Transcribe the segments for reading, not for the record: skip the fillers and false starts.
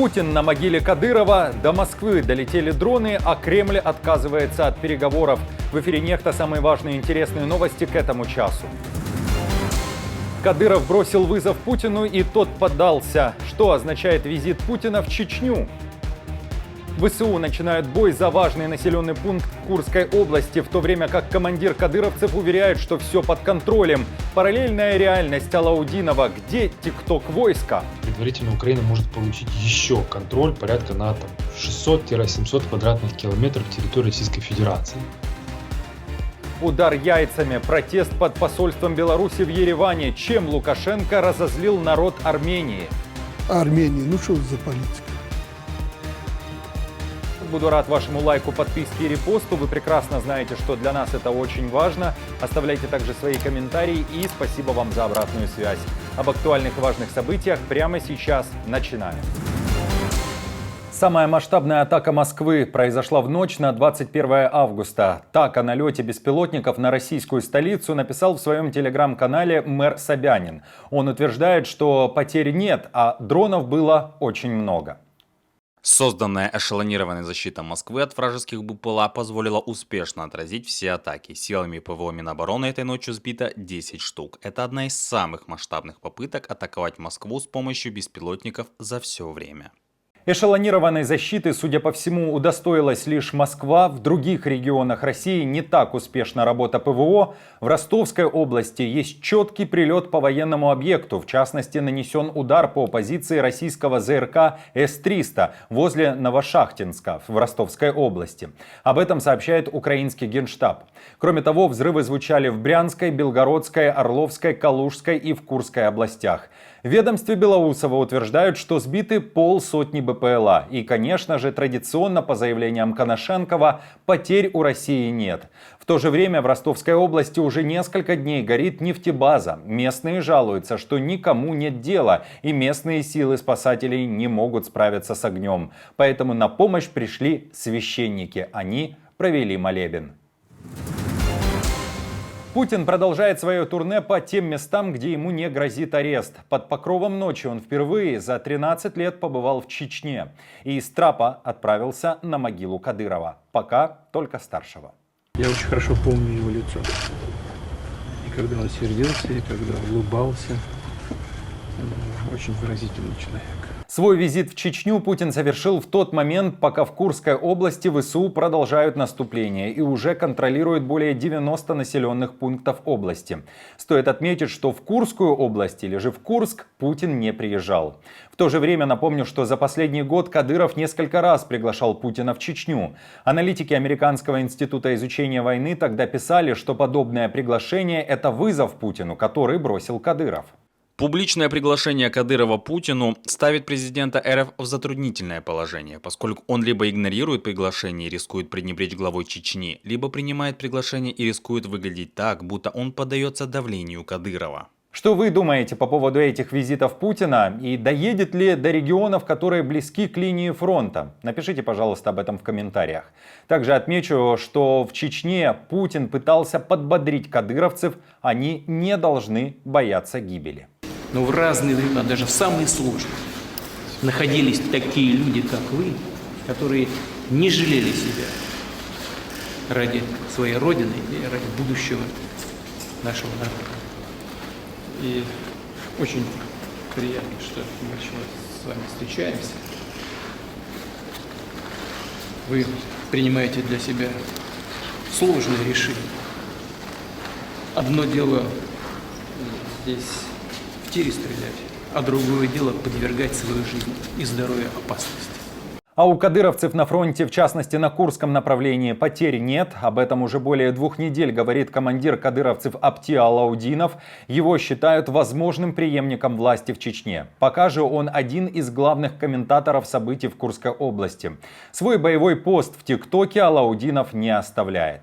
Путин на могиле Кадырова, до Москвы долетели дроны, а Кремль отказывается от переговоров. В эфире «Нехта» самые важные и интересные новости к этому часу. Кадыров бросил вызов Путину, и тот поддался. Что означает визит Путина в Чечню? ВСУ начинают бой за важный населенный пункт Курской области, в то время как командир кадыровцев уверяет, что все под контролем. Параллельная реальность Алаудинова. Где тикток войска? Предварительно Украина может получить еще контроль порядка на 600-700 квадратных километров территории Российской Федерации. Удар яйцами. Протест под посольством Беларуси в Ереване. Чем Лукашенко разозлил народ Армении? Армении, ну что за политика? Буду рад вашему лайку, подписке и репосту. Вы прекрасно знаете, что для нас это очень важно. Оставляйте также свои комментарии и спасибо вам за обратную связь. Об актуальных и важных событиях прямо сейчас начинаем. Самая масштабная атака Москвы произошла в ночь на 21 августа. Так о налете беспилотников на российскую столицу написал в своем телеграм-канале мэр Собянин. Он утверждает, что потерь нет, а дронов было очень много. Созданная эшелонированная защита Москвы от вражеских БПЛА позволила успешно отразить все атаки. Силами ПВО Минобороны этой ночью сбито 10 штук. Это одна из самых масштабных попыток атаковать Москву с помощью беспилотников за все время. Эшелонированной защиты, судя по всему, удостоилась лишь Москва. В других регионах России не так успешна работа ПВО. В Ростовской области есть четкий прилет по военному объекту. В частности, нанесен удар по позиции российского ЗРК С-300 возле Новошахтинска в Ростовской области. Об этом сообщает украинский Генштаб. Кроме того, взрывы звучали в Брянской, Белгородской, Орловской, Калужской и в Курской областях. В ведомстве Белоусова утверждают, что сбиты 500 БПЛА. И, конечно же, традиционно, по заявлениям Коношенкова, потерь у России нет. В то же время в Ростовской области уже несколько дней горит нефтебаза. Местные жалуются, что никому нет дела, и местные силы спасателей не могут справиться с огнем. Поэтому на помощь пришли священники. Они провели молебен. Путин продолжает свое турне по тем местам, где ему не грозит арест. Под покровом ночи он впервые за 13 лет побывал в Чечне. И из трапа отправился на могилу Кадырова. Пока только старшего. Я очень хорошо помню его лицо. И когда он сердился, и когда улыбался. Очень выразительный человек. Свой визит в Чечню Путин совершил в тот момент, пока в Курской области ВСУ продолжают наступление и уже контролируют более 90 населенных пунктов области. Стоит отметить, что в Курскую область или же в Курск Путин не приезжал. В то же время напомню, что за последний год Кадыров несколько раз приглашал Путина в Чечню. Аналитики Американского института изучения войны тогда писали, что подобное приглашение – это вызов Путину, который бросил Кадыров. Публичное приглашение Кадырова Путину ставит президента РФ в затруднительное положение, поскольку он либо игнорирует приглашение и рискует пренебречь главой Чечни, либо принимает приглашение и рискует выглядеть так, будто он поддается давлению Кадырова. Что вы думаете по поводу этих визитов Путина и доедет ли до регионов, которые близки к линии фронта? Напишите, пожалуйста, об этом в комментариях. Также отмечу, что в Чечне Путин пытался подбодрить кадыровцев, они не должны бояться гибели. Но в разные времена, даже в самые сложные, находились такие люди, как вы, которые не жалели себя ради своей Родины и ради будущего нашего народа. И очень приятно, что мы с вами встречаемся. Вы принимаете для себя сложные решения. Одно дело здесь в тире стрелять, а другое дело подвергать свою жизнь и здоровье опасности. А у кадыровцев на фронте, в частности на Курском направлении, потерь нет. Об этом уже более 2 недель говорит командир кадыровцев Апти Алаудинов. Его считают возможным преемником власти в Чечне. Пока же он один из главных комментаторов событий в Курской области. Свой боевой пост в ТикТоке Алаудинов не оставляет.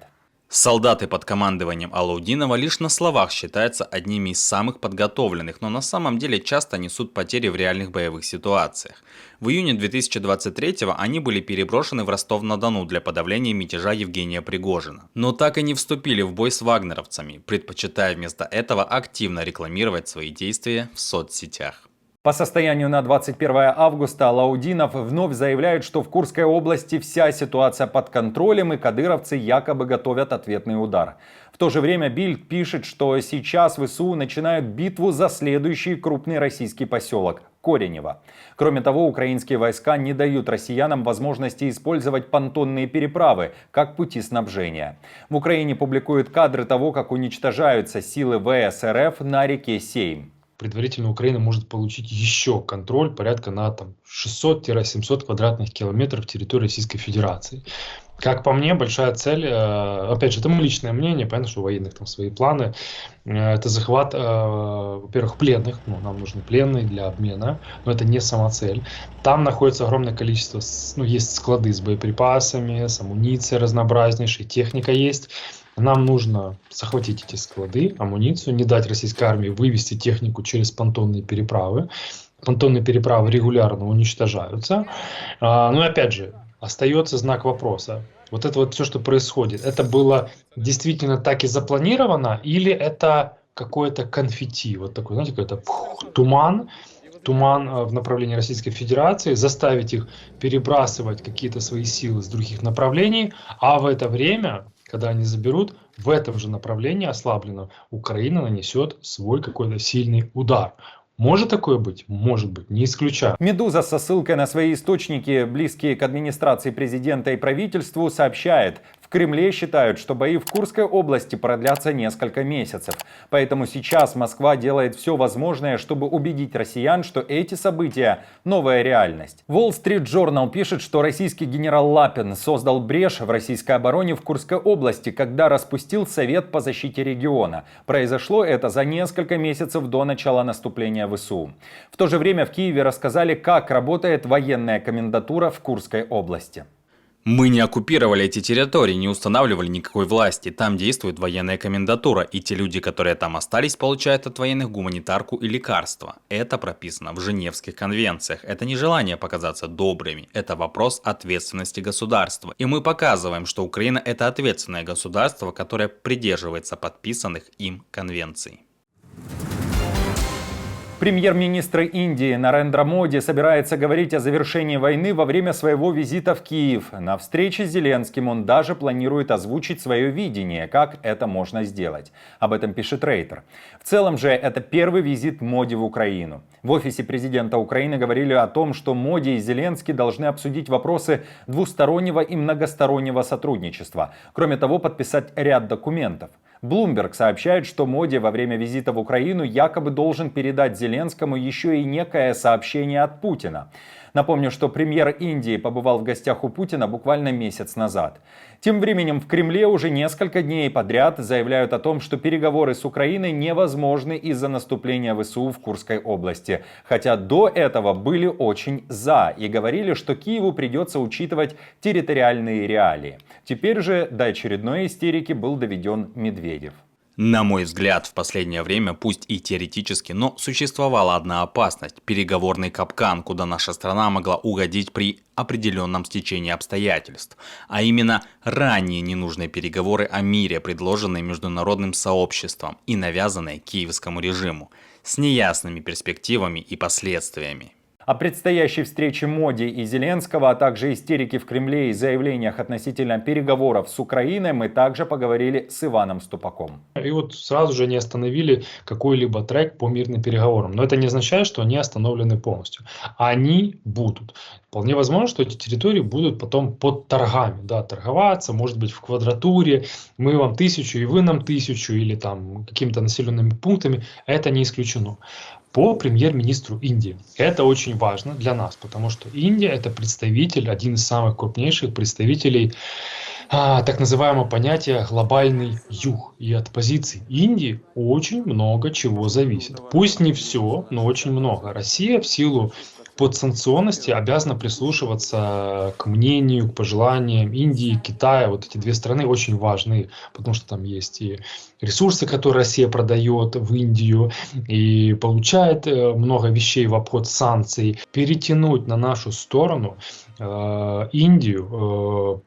Солдаты под командованием Алаудинова лишь на словах считаются одними из самых подготовленных, но на самом деле часто несут потери в реальных боевых ситуациях. В июне 2023-го они были переброшены в Ростов-на-Дону для подавления мятежа Евгения Пригожина. Но так и не вступили в бой с вагнеровцами, предпочитая вместо этого активно рекламировать свои действия в соцсетях. По состоянию на 21 августа Алаудинов вновь заявляет, что в Курской области вся ситуация под контролем и кадыровцы якобы готовят ответный удар. В то же время Бильд пишет, что сейчас ВСУ начинают битву за следующий крупный российский поселок – Коренево. Кроме того, украинские войска не дают россиянам возможности использовать понтонные переправы как пути снабжения. В Украине публикуют кадры того, как уничтожаются силы ВС РФ на реке Сейм. Предварительно Украина может получить еще контроль порядка на 600-700 квадратных километров территории Российской Федерации. Как по мне, большая цель, опять же, это мое личное мнение, понятно, что у военных там свои планы, это захват, во-первых, пленных, нам нужны пленные для обмена, но это не сама цель. Там находится огромное количество, есть склады с боеприпасами, с амуницией разнообразнейшей, техника есть. Нам нужно захватить эти склады, амуницию, не дать российской армии вывести технику через понтонные переправы. Понтонные переправы регулярно уничтожаются. Но опять же, остается знак вопроса. Вот это вот все, что происходит, это было действительно так и запланировано, или это какое-то конфетти, вот такой, знаете, какой-то туман в направлении Российской Федерации, заставить их перебрасывать какие-то свои силы с других направлений, а в это время, когда они заберут, в этом же направлении ослабленно Украина нанесет свой какой-то сильный удар. Может такое быть? Может быть, не исключаю. «Медуза» со ссылкой на свои источники, близкие к администрации президента и правительству, сообщает: в Кремле считают, что бои в Курской области продлятся несколько месяцев. Поэтому сейчас Москва делает все возможное, чтобы убедить россиян, что эти события – новая реальность. Wall Street Journal пишет, что российский генерал Лапин создал брешь в российской обороне в Курской области, когда распустил Совет по защите региона. Произошло это за несколько месяцев до начала наступления ВСУ. В то же время в Киеве рассказали, как работает военная комендатура в Курской области. Мы не оккупировали эти территории, не устанавливали никакой власти. Там действует военная комендатура, и те люди, которые там остались, получают от военных гуманитарку и лекарства. Это прописано в Женевских конвенциях. Это не желание показаться добрыми, это вопрос ответственности государства. И мы показываем, что Украина – это ответственное государство, которое придерживается подписанных им конвенций. Премьер-министр Индии Нарендра Моди собирается говорить о завершении войны во время своего визита в Киев. На встрече с Зеленским он даже планирует озвучить свое видение, как это можно сделать. Об этом пишет Рейтер. В целом же это первый визит Моди в Украину. В офисе президента Украины говорили о том, что Моди и Зеленский должны обсудить вопросы двустороннего и многостороннего сотрудничества. Кроме того, подписать ряд документов. Bloomberg сообщает, что Моди во время визита в Украину якобы должен передать Зеленскому еще и некое сообщение от Путина. Напомню, что премьер Индии побывал в гостях у Путина буквально месяц назад. Тем временем в Кремле уже несколько дней подряд заявляют о том, что переговоры с Украиной невозможны из-за наступления ВСУ в Курской области. Хотя до этого были очень за и говорили, что Киеву придется учитывать территориальные реалии. Теперь же до очередной истерики был доведен Медведев. На мой взгляд, в последнее время, пусть и теоретически, но существовала одна опасность – переговорный капкан, куда наша страна могла угодить при определенном стечении обстоятельств. А именно, ранее ненужные переговоры о мире, предложенные международным сообществом и навязанные киевскому режиму, с неясными перспективами и последствиями. О предстоящей встрече Моди и Зеленского, а также истерике в Кремле и заявлениях относительно переговоров с Украиной мы также поговорили с Иваном Ступаком. И вот сразу же они остановили какой-либо трек по мирным переговорам. Но это не означает, что они остановлены полностью. Они будут. Вполне возможно, что эти территории будут потом под торгами. Да, торговаться, может быть, в квадратуре. Мы вам 1000, и вы нам 1000, или там какими-то населенными пунктами. Это не исключено. По премьер-министру Индии. Это очень важно для нас, потому что Индия – это представитель, один из самых крупнейших представителей так называемого понятия «глобальный юг». И от позиции Индии очень много чего зависит. Пусть не все, но очень много. Россия в силу подсанкционности обязана прислушиваться к мнению, к пожеланиям Индии, Китая. Вот эти две страны очень важны, потому что там есть и ресурсы, которые Россия продает в Индию, и получает много вещей в обход санкций. Перетянуть на нашу сторону Индию,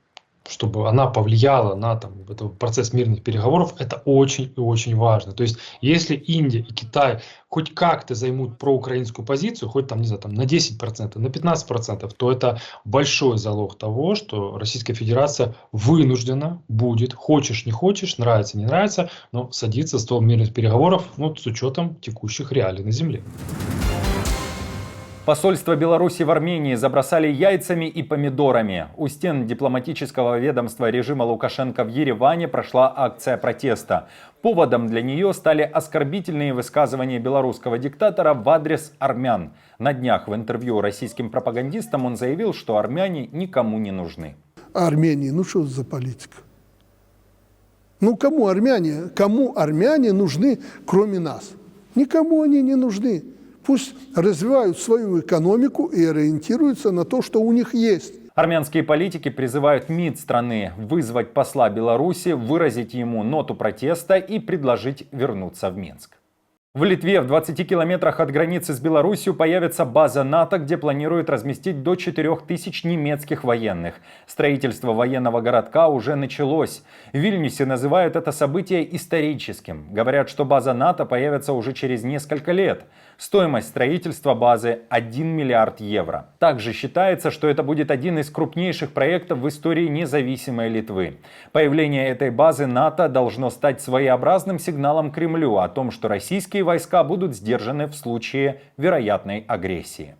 чтобы она повлияла на этот процесс мирных переговоров, это очень и очень важно. То есть, если Индия и Китай хоть как-то займут проукраинскую позицию, хоть там, не знаю, там на 10%, на 15%, то это большой залог того, что Российская Федерация вынуждена будет, хочешь не хочешь, нравится не нравится, но садиться за стол мирных переговоров, ну, с учетом текущих реалий на земле. Посольство Беларуси в Армении забросали яйцами и помидорами. У стен дипломатического ведомства режима Лукашенко в Ереване прошла акция протеста. Поводом для нее стали оскорбительные высказывания белорусского диктатора в адрес армян. На днях в интервью российским пропагандистам он заявил, что армяне никому не нужны. А Армении, ну что за политика? Ну кому армяне нужны, кроме нас? Никому они не нужны. Пусть развивают свою экономику и ориентируются на то, что у них есть. Армянские политики призывают МИД страны вызвать посла Беларуси, выразить ему ноту протеста и предложить вернуться в Минск. В Литве, в 20 километрах от границы с Беларусью, появится база НАТО, где планируют разместить до 4000 немецких военных. Строительство военного городка уже началось. В Вильнюсе называют это событие историческим. Говорят, что база НАТО появится уже через несколько лет. Стоимость строительства базы – 1 миллиард евро. Также считается, что это будет один из крупнейших проектов в истории независимой Литвы. Появление этой базы НАТО должно стать своеобразным сигналом Кремлю о том, что российские войска будут сдержаны в случае вероятной агрессии.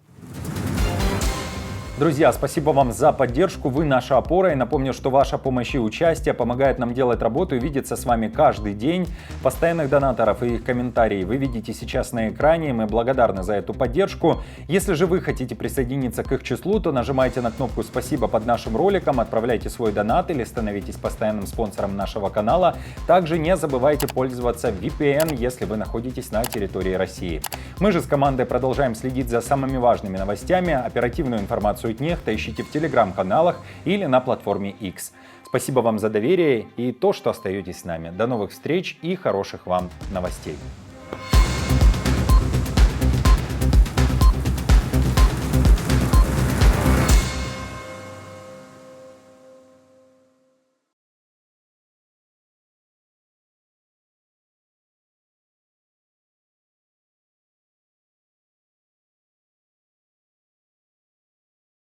Друзья, спасибо вам за поддержку, вы наша опора. И напомню, что ваша помощь и участие помогает нам делать работу и видеться с вами каждый день. Постоянных донаторов и их комментарии вы видите сейчас на экране. Мы благодарны за эту поддержку. Если же вы хотите присоединиться к их числу, то нажимайте на кнопку «Спасибо» под нашим роликом, отправляйте свой донат или становитесь постоянным спонсором нашего канала. Также не забывайте пользоваться VPN, если вы находитесь на территории России. Мы же с командой продолжаем следить за самыми важными новостями. Оперативную информацию от Нехта ищите в телеграм-каналах или на платформе X. Спасибо вам за доверие и то, что остаетесь с нами. До новых встреч и хороших вам новостей.